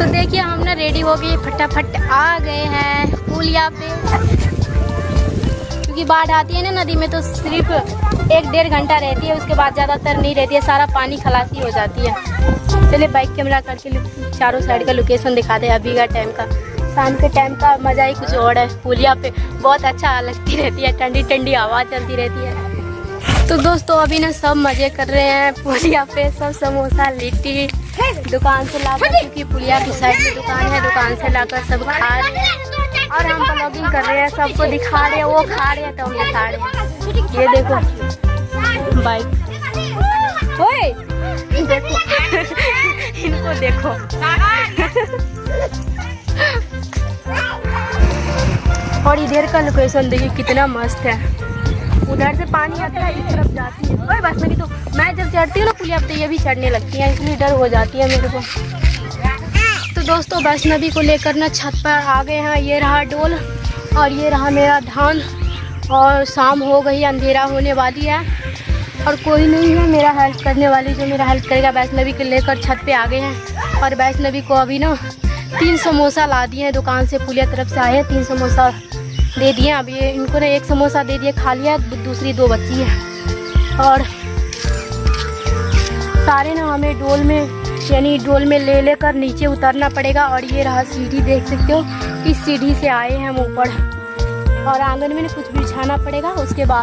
तो देखिए हम ना रेडी हो गए, फटाफट आ गए हैं पुलिया पे। क्योंकि बाढ़ आती है ना नदी में तो सिर्फ 1-1.5 घंटा रहती है, उसके बाद ज़्यादातर नहीं रहती है, सारा पानी खलासी हो जाती है। चलिए बाइक कैमरा करके चारों साइड का लोकेशन दिखा दे। अभी का टाइम का, शाम के टाइम का मज़ा ही कुछ और है। पुलिया पे बहुत अच्छा लगती रहती है, ठंडी ठंडी हवा चलती रहती है। तो दोस्तों अभी ना सब मज़े कर रहे हैं पुलिया पे, सब समोसा लिट्टी दुकान से लाकर, क्योंकि पुलिया की साइड में दुकान है, दुकान से लाकर सब खा रहे हैं। और हम ब्लॉगिंग कर रहे हैं, सबको दिखा रहे हैं, वो खा रहे हैं तो हम दिखा रहे हैं। ये देखो बाइक, ओए देखो इनको देखो। और इधर का लोकेशन देखिए कितना मस्त है। उधर से पानी आता है, इस तरफ जाती है। ओए बस मेरी तो, मैं जब चढ़ती हूँ ना पुलिया पे, ये भी चढ़ने लगती है, इसलिए डर हो जाती है मेरे को। तो दोस्तों वैष्णवी को लेकर ना छत पर आ गए हैं। ये रहा डोल और ये रहा मेरा धान। और शाम हो गई, अंधेरा होने वाली है और कोई नहीं है मेरा हेल्प करने वाली जो मेरा हेल्प करेगा। वैष्णवी को लेकर छत पे आ गए हैं और वैष्णवी को अभी ना 3 समोसा ला दिए हैं दुकान से, पुलिया तरफ से आए हैं। 3 समोसा दे दिए। अब ये इनको ने 1 समोसा दे दिया, खा लिया, दूसरी 2 बची है। और सारे ना हमें डोल में, यानी डोल में ले लेकर नीचे उतरना पड़ेगा। और ये रहा सीढ़ी, देख सकते हो, इस सीढ़ी से आए हैं हम ऊपर और आंगन में कुछ बिछाना पड़ेगा। उसके बाद